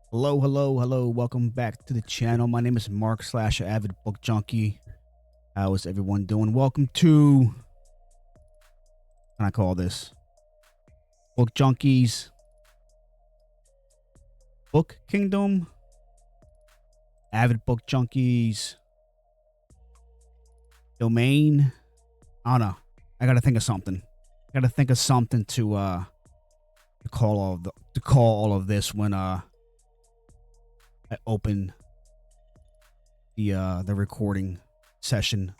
Hello, hello, hello. Welcome back to the channel. My name is Mark / AvidBookJunkie. How is everyone doing? Welcome to, what can I call this? Book Junkies Book Kingdom? Avid Book Junkies Domain? I don't know. I gotta think of something. To call all of this when I open the recording session.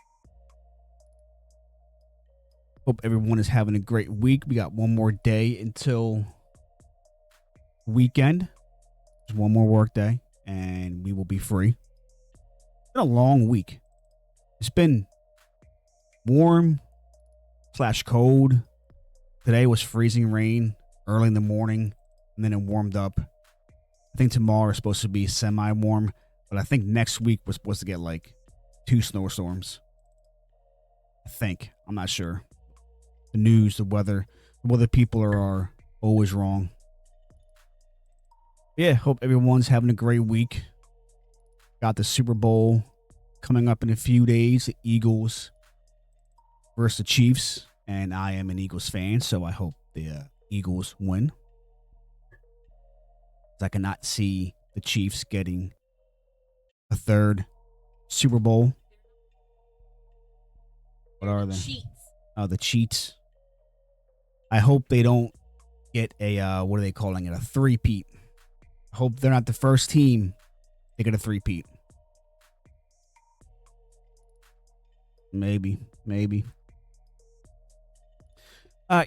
Hope everyone is having a great week. We got one more day until weekend. Just one more work day and we will be free. It's been a long week. It's been warm / cold. Today was freezing rain early in the morning and then it warmed up. I think tomorrow is supposed to be semi-warm, but I think next week we're supposed to get like 2 snowstorms. I think. I'm not sure. The news, the weather people are always wrong. Yeah, hope everyone's having a great week. Got the Super Bowl coming up in a few days. The Eagles versus the Chiefs, and I am an Eagles fan, so I hope the Eagles win. I cannot see the Chiefs getting a third Super Bowl. What are they? Cheats. Oh, the cheats. I hope they don't get a, what are they calling it? A three-peat. I hope they're not the first team they get a three-peat. Maybe.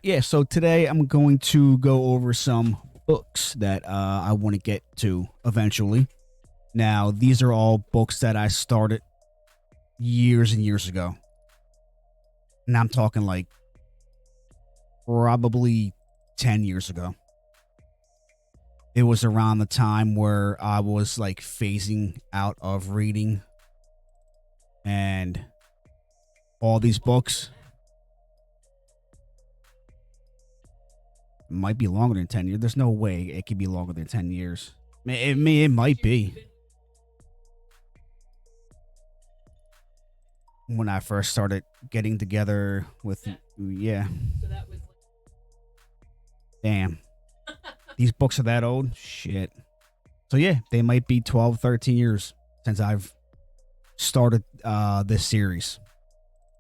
Yeah, so today I'm going to go over some books that I want to get to eventually. Now, these are all books that I started years and years ago. And I'm talking like probably 10 years ago. It was around the time where I was like phasing out of reading, and all these books might be longer than 10 years. There's no way it could be longer than 10 years. It might be. When I first started getting together with, yeah. So that was Damn. These books are that old? Shit. So yeah, they might be 12, 13 years since I've started this series.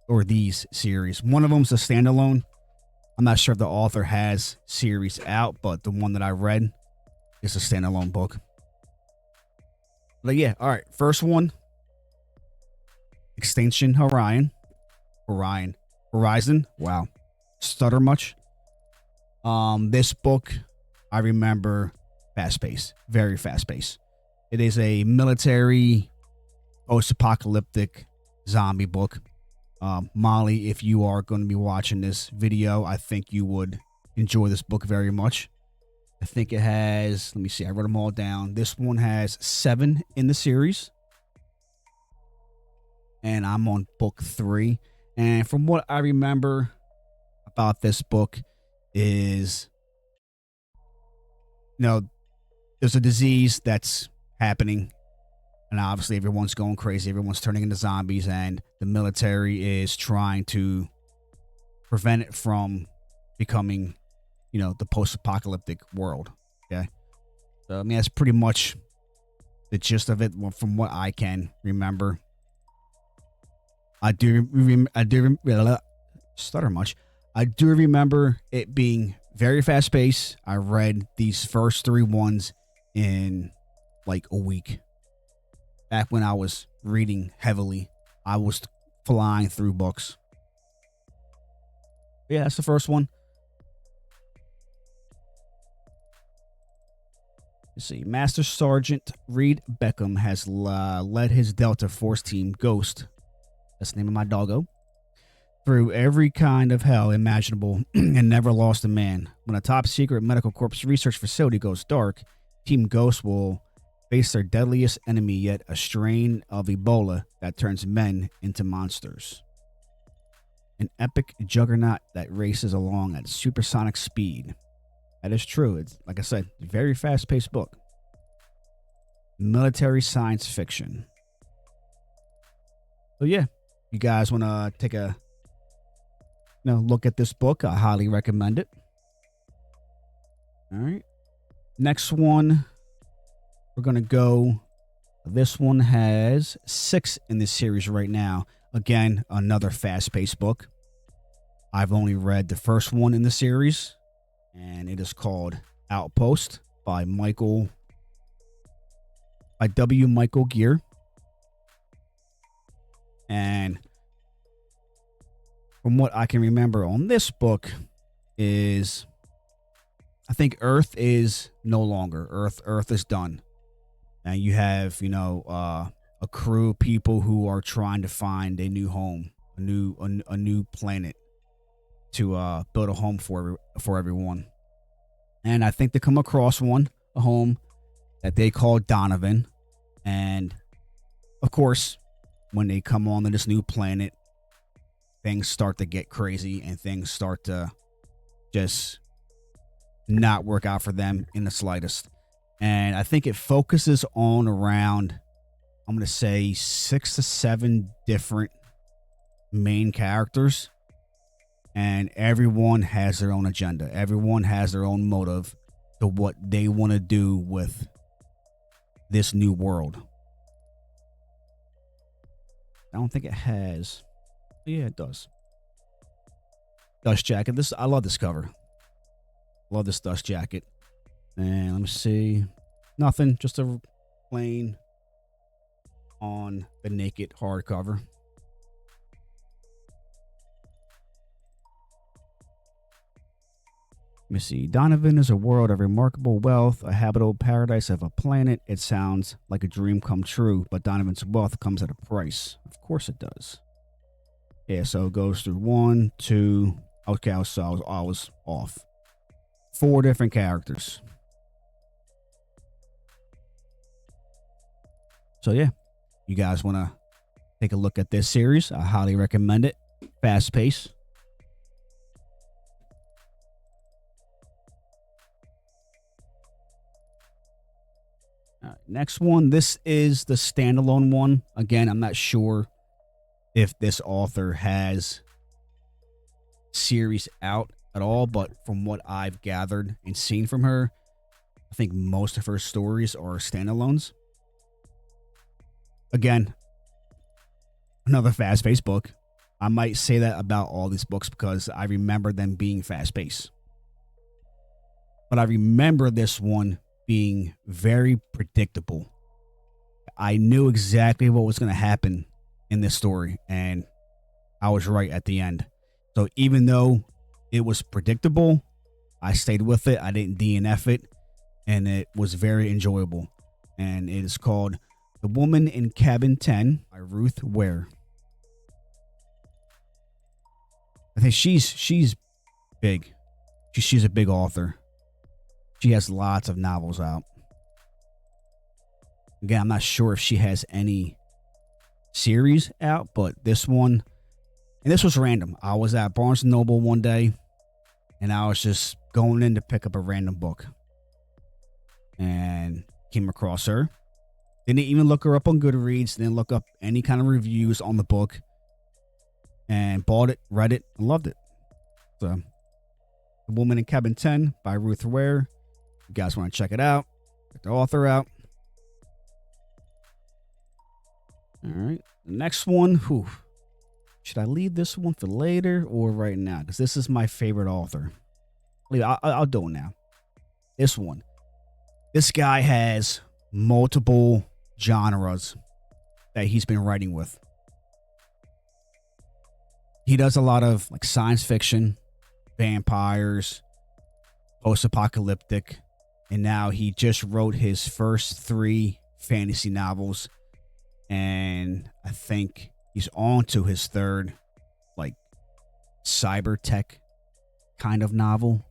Or these series. One of them's a standalone. I'm not sure if the author has series out, but the one that I read is a standalone book. But yeah, all right. First one, Extinction Horizon. Wow. Stutter much. This book, I remember, fast-paced. Very fast-paced. It is a military post-apocalyptic zombie book. Molly, if you are going to be watching this video, I think you would enjoy this book very much. I think it has, let me see, I wrote them all down. This one has 7 in the series. And I'm on book 3. And from what I remember about this book is, there's a disease that's happening. And obviously everyone's going crazy. Everyone's turning into zombies. And the military is trying to prevent it from becoming, the post-apocalyptic world. Okay. So, I mean, that's pretty much the gist of it from what I can remember. I do remember it being very fast-paced. I read these first 3 ones in like a week. Back when I was reading heavily, I was flying through books. Yeah, that's the first one. Let's see. Master Sergeant Reed Beckham has led his Delta Force team, Ghost, that's the name of my doggo, through every kind of hell imaginable and never lost a man. When a top secret medical corps research facility goes dark, Team Ghost will face their deadliest enemy, yet a strain of Ebola that turns men into monsters. An epic juggernaut that races along at supersonic speed. That is true. It's, like I said, a very fast-paced book. military science fiction. So yeah, you guys want to take a look at this book, I highly recommend it. All right. Next one, we're going to go. This one has 6 in this series right now. Again, another fast-paced book. I've only read the first one in the series, and it is called Outpost by W. Michael Gear. And from what I can remember on this book is, I think Earth is no longer. Earth is done. And you have, a crew of people who are trying to find a new home, a new planet to build a home for everyone. And I think they come across a home that they call Donovan. And of course, when they come on to this new planet, things start to get crazy and things start to just not work out for them in the slightest. And I think it focuses on around, I'm going to say 6 to 7 different main characters. And everyone has their own agenda. Everyone has their own motive to what they want to do with this new world. I don't think it has. Yeah, it does. Dust jacket. I love this cover. Love this dust jacket. And let me see. Nothing. Just a plain on the naked hardcover. Let me see. Donovan is a world of remarkable wealth, a habitable paradise of a planet. It sounds like a dream come true, but Donovan's wealth comes at a price. Of course it does. Yeah, so it goes through 1, 2. Okay, so I was off. 4 different characters. So yeah, you guys want to take a look at this series? I highly recommend it. Fast pace. All right, next one. This is the standalone one. Again, I'm not sure if this author has series out at all, but from what I've gathered and seen from her, I think most of her stories are standalones. Again, another fast-paced book. I might say that about all these books because I remember them being fast-paced. But I remember this one being very predictable. I knew exactly what was going to happen in this story, and I was right at the end. So even though it was predictable, I stayed with it. I didn't DNF it, and it was very enjoyable. And it is called The Woman in Cabin 10 by Ruth Ware. I think she's big. She's a big author. She has lots of novels out. Again, I'm not sure if she has any series out, but this one, and this was random. I was at Barnes & Noble one day, and I was just going in to pick up a random book. And came across her. Didn't even look her up on Goodreads. Didn't look up any kind of reviews on the book. And bought it, read it, and loved it. So, The Woman in Cabin 10 by Ruth Ware. You guys want to check it out? Check the author out. All right. The next one. Whew. Should I leave this one for later or right now? Because this is my favorite author. I'll do it now. This one. This guy has multiple genres that he's been writing with. He does a lot of like science fiction, vampires, post-apocalyptic, and now he just wrote his first 3 fantasy novels, and I think he's on to his 3rd, like cyber tech kind of novel.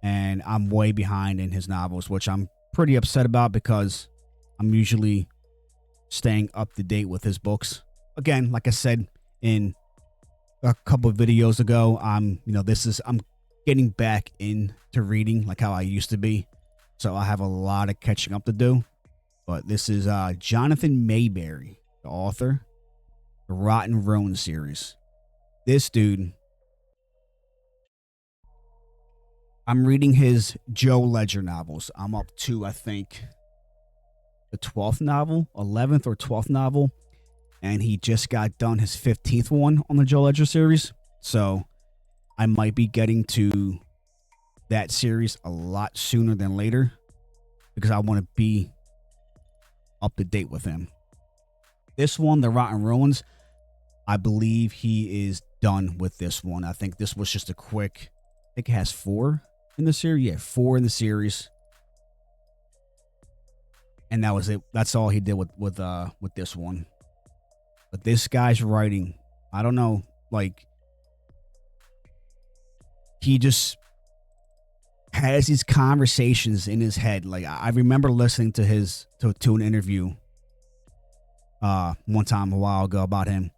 And I'm way behind in his novels, which I'm pretty upset about because I'm usually staying up to date with his books. Again, like I said in a couple of videos ago, I'm getting back into reading like how I used to be. So I have a lot of catching up to do. But this is Jonathan Mayberry, the author, the Rotten Roan series. This dude, I'm reading his Joe Ledger novels. I'm up to, I think, the 12th novel, 11th or 12th novel. And he just got done his 15th one on the Joe Ledger series. So I might be getting to that series a lot sooner than later because I want to be up to date with him. This one, The Rotten Ruins, I believe he is done with this one. I think this was just a quick, I think it has 4 in the series. Yeah, 4 in the series. And that was it. That's all he did with this one. But this guy's writing, I don't know, like, he just has these conversations in his head. Like, I remember listening to an interview one time a while ago about him.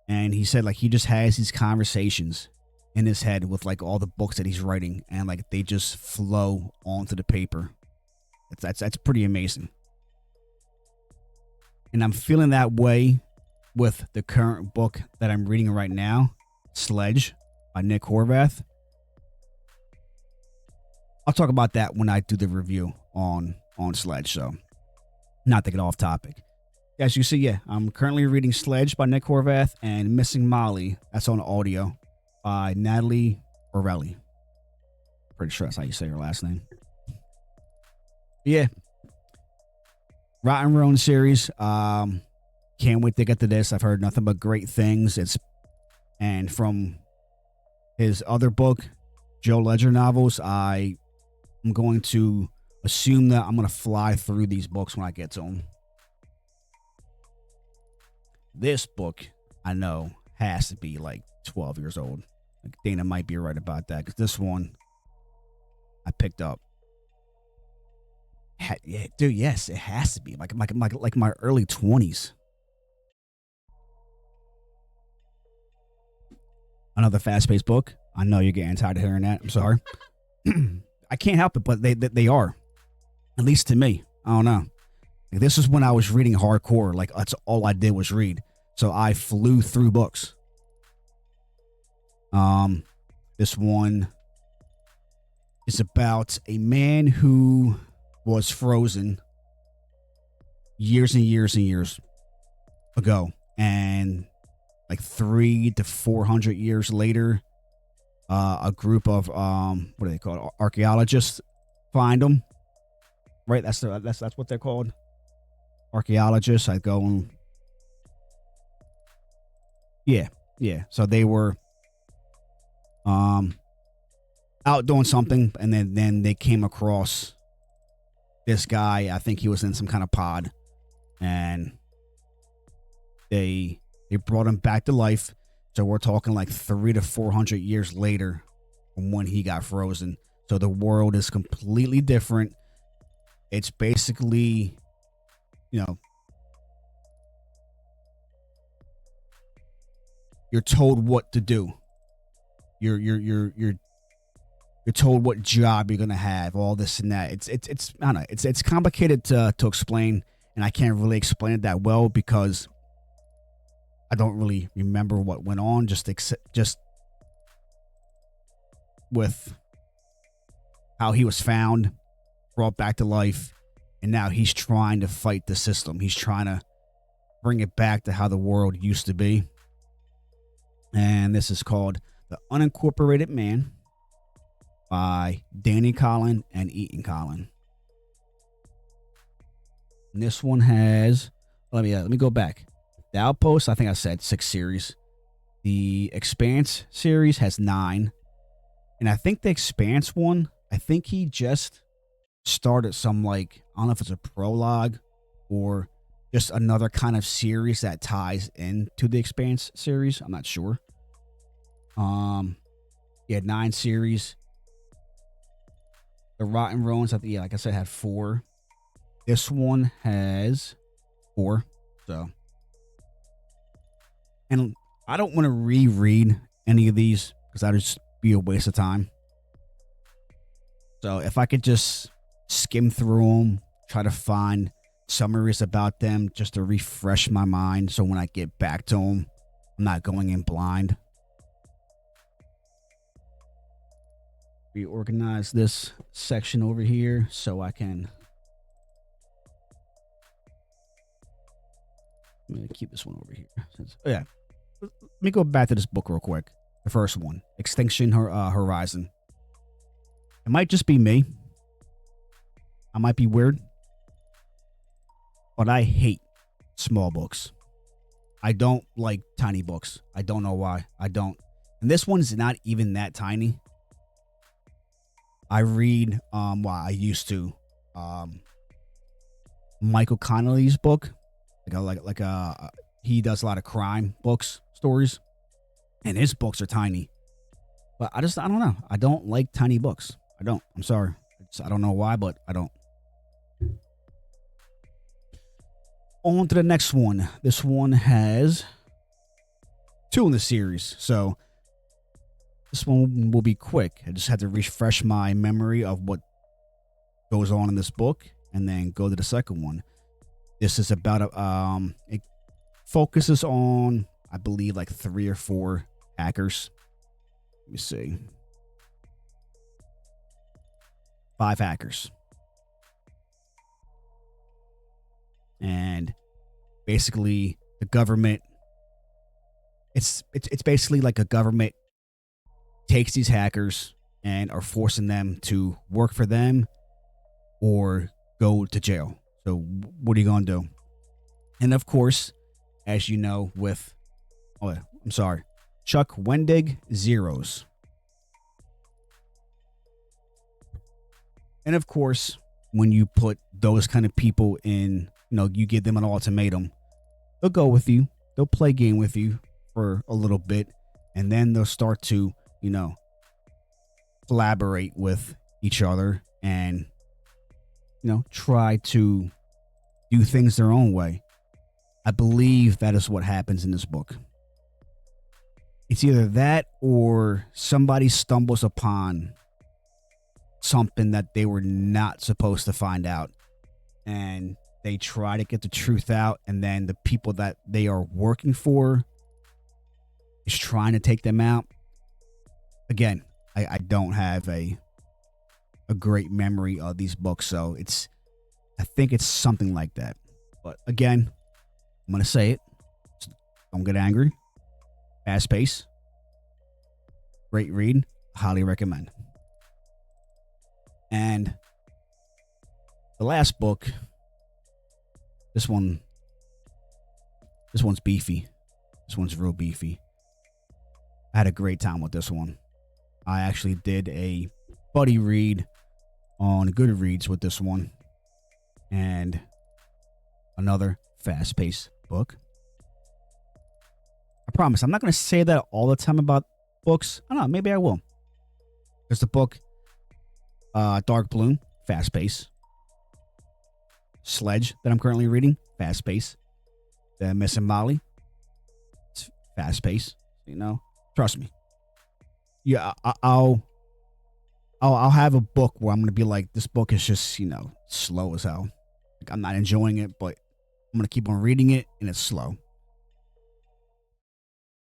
And he said, like, he just has these conversations in his head with, like, all the books that he's writing. And, like, they just flow onto the paper. That's pretty amazing. And I'm feeling that way with the current book that I'm reading right now, Sledge by Nick Horvath. I'll talk about that when I do the review on Sledge, so not to get off topic. As you see, yeah, I'm currently reading Sledge by Nick Horvath and Missing Molly, that's on audio, by Natalie Borelli. Pretty sure that's how you say her last name. Yeah. Rotten Roan series. Can't wait to get to this. I've heard nothing but great things. And from his other book, Joe Ledger novels, I'm going to assume that I'm going to fly through these books when I get to them. This book, I know, has to be like 12 years old. Like Dana might be right about that, because this one I picked up. Yeah, dude, yes, it has to be like my early 20s. Another fast-paced book. I know you're getting tired of hearing that. I'm sorry. I can't help it, but they are. At least to me. I don't know. Like, this is when I was reading hardcore. Like, that's all I did was read. So I flew through books. This one is about a man who was frozen years and years and years ago. And like 300 to 400 years later, a group of what are they called? Archaeologists find them. Right, that's what they're called. Archaeologists. I go and yeah. So they were out doing something, and then they came across this guy. I think he was in some kind of pod, and they brought him back to life. So we're talking like 300 to 400 years later from when he got frozen. So the world is completely different. It's basically, you're told what to do. You're told what job you're gonna have, all this and that. It's I don't know. It's complicated to explain, and I can't really explain it that well because I don't really remember what went on. Just with how he was found, brought back to life, and now he's trying to fight the system. He's trying to bring it back to how the world used to be. And this is called The Unincorporated Man by Danny Collin and Eaton Collin. And this one has, let me go back. The Outpost, I think I said 6 series. The Expanse series has 9. And I think the Expanse one, I think he just started some, like, I don't know if it's a prologue or just another kind of series that ties into the Expanse series. I'm not sure. He had 9 series. The Rotten Ruins, like I said, had 4. This one has 4. So, and I don't want to reread any of these because that would just be a waste of time. So if I could just skim through them, try to find summaries about them just to refresh my mind. So when I get back to them, I'm not going in blind. Reorganize this section over here so I can. I'm going to keep this one over here. Oh, yeah. Let me go back to this book real quick. The first one, Extinction Horizon. It might just be me. I might be weird. But I hate small books. I don't like tiny books. I don't know why. I don't. And this one's not even that tiny. I read, I used to, Michael Connelly's book. He does a lot of crime books, stories. And his books are tiny. But I don't know. I don't like tiny books. I don't. I'm sorry. I don't know why, but I don't. On to the next one. This one has 2 in the series. So this one will be quick. I just had to refresh my memory of what goes on in this book and then go to the second one. This is about it focuses on, I believe, like 3 or 4 hackers. Let me see. 5 hackers. And basically the government, it's basically like a government takes these hackers and are forcing them to work for them or go to jail. So what are you going to do? And of course, as you know, with, Chuck Wendig Zeros. And of course, when you put those kind of people in, you give them an ultimatum, they'll go with you. They'll play game with you for a little bit. And then they'll start to, collaborate with each other and, try to do things their own way. I believe that is what happens in this book. It's either that or somebody stumbles upon something that they were not supposed to find out. And they try to get the truth out. And then the people that they are working for is trying to take them out. Again, I don't have a great memory of these books. So I think it's something like that. But again, I'm going to say it. Don't get angry. Fast pace. Great read. Highly recommend. And the last book, this one's beefy. This one's real beefy. I had a great time with this one. I actually did a buddy read on Goodreads with this one. And another fast-paced book. I promise, I'm not going to say that all the time about books. I don't know, maybe I will. There's the book, Dark Bloom, fast-paced. Sledge, that I'm currently reading, fast-paced. The Miss and Molly, it's fast-paced. Trust me. Yeah, I'll have a book where I'm going to be like, this book is just, slow as hell. Like, I'm not enjoying it, but I'm going to keep on reading it, and it's slow.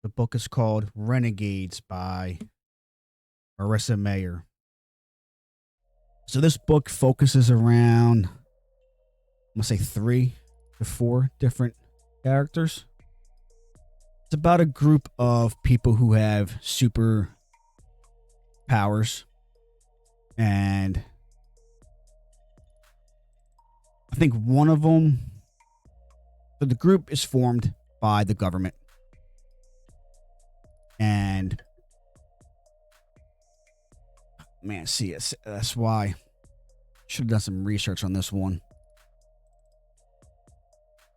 The book is called Renegades by Marissa Mayer. So this book focuses around, I'm going to say 3 to 4 different characters. It's about a group of people who have super powers. And I think one of them, so the group is formed by the government. And man, see, that's why I should have done some research on this one.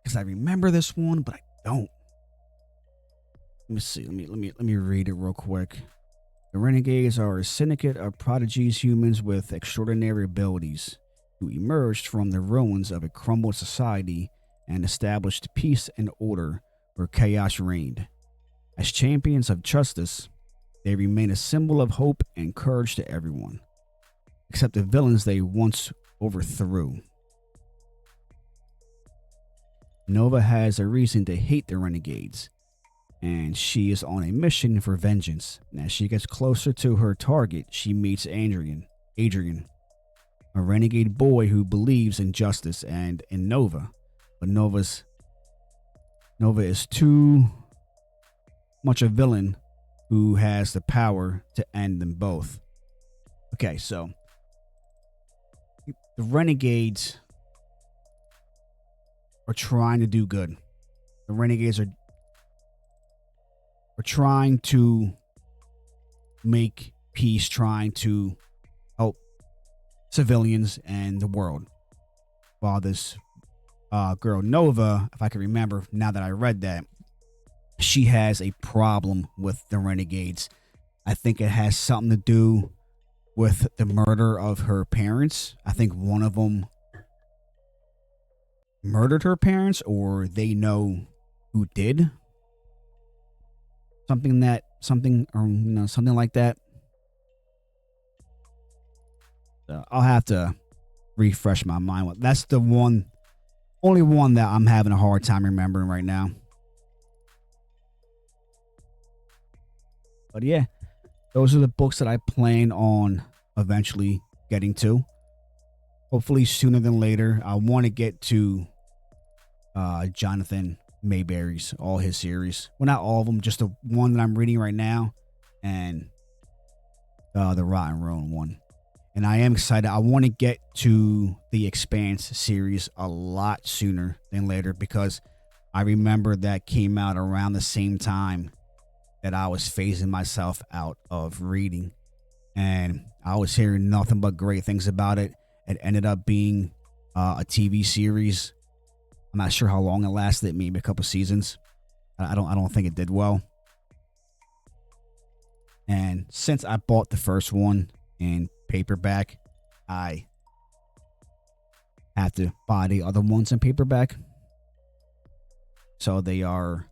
Because I remember this one, but I don't. Let me see. Let me read it real quick. The Renegades are a syndicate of prodigies humans with extraordinary abilities who emerged from the ruins of a crumbled society and established peace and order where chaos reigned. As champions of justice, they remain a symbol of hope and courage to everyone, except the villains they once overthrew. Nova has a reason to hate the Renegades, and she is on a mission for vengeance. As she gets closer to her target, she meets Adrian, a renegade boy who believes in justice and in Nova. But Nova is too much a villain who has the power to end them both. Okay, so the Renegades are trying to do good. The Renegades are trying to make peace, trying to help civilians and the world. While this girl Nova, if I can remember now that I read that, she has a problem with the Renegades. I think it has something to do with the murder of her parents. I think one of them murdered her parents, or they know who did. Something like that. I'll have to refresh my mind. That's the only one that I'm having a hard time remembering right now. But yeah, those are the books that I plan on eventually getting to. Hopefully sooner than later. I want to get to Jonathan Mayberry's, all his series. Well, not all of them, just the one that I'm reading right now, and the Rotten Roan one. And I am excited. I want to get to the Expanse series a lot sooner than later, because I remember that came out around the same time that I was phasing myself out of reading. And I was hearing nothing but great things about it. It ended up being a TV series. I'm not sure how long it lasted, maybe a couple seasons. I don't think it did well. And since I bought the first one in paperback, I have to buy the other ones in paperback. So they are,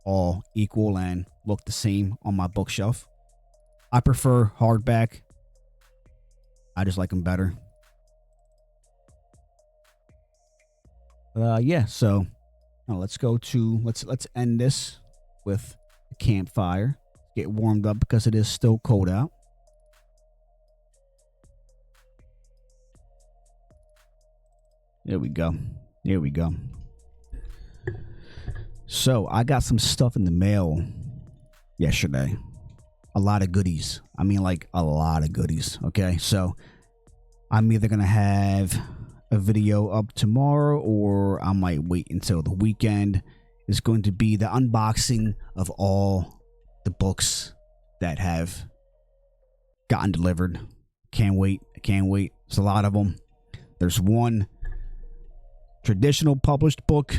all equal and look the same on my bookshelf. I prefer hardback. I just like them better. Yeah, so let's end this with a campfire. Get warmed up because it is still cold out. There we go. So I got some stuff in the mail yesterday. A lot of goodies. I mean, like a lot of goodies. Okay, so I'm either gonna have a video up tomorrow, or I might wait until the weekend. It's going to be the unboxing of all the books that have gotten delivered. Can't wait. It's a lot of them. There's one traditional published book,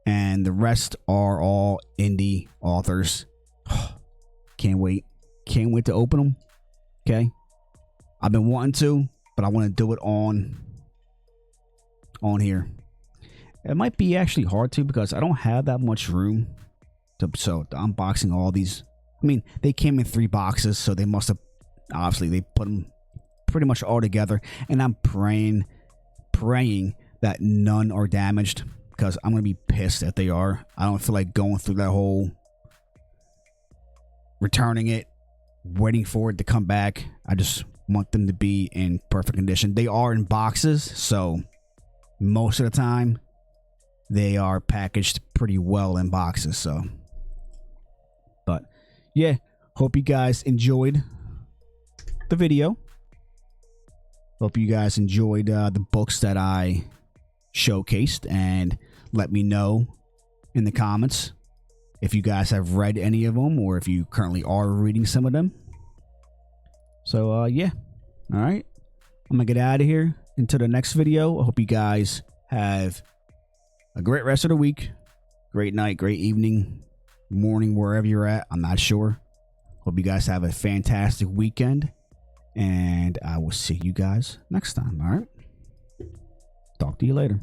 and the rest are all indie authors. Can't wait to open them. Okay, I've been wanting to, but I want to do it on here. It might be actually hard to, because I don't have that much room so the unboxing all these. I mean, they came in 3 boxes, so they must have obviously they put them pretty much all together, and I'm praying that none are damaged, because I'm gonna be pissed if they are. I don't feel like going through that whole returning it, waiting for it to come back. I just want them to be in perfect condition. They are in boxes, so most of the time they are packaged pretty well in boxes. So, but yeah, hope you guys enjoyed the video. Hope you guys enjoyed the books that I showcased, and let me know in the comments if you guys have read any of them, or if you currently are reading some of them. So yeah, all right, I'm gonna get out of here until the next video. I hope you guys have a great rest of the week, great night, great evening, morning, wherever you're at. I'm not sure. Hope you guys have a fantastic weekend, and I will see you guys next time. All right, talk to you later.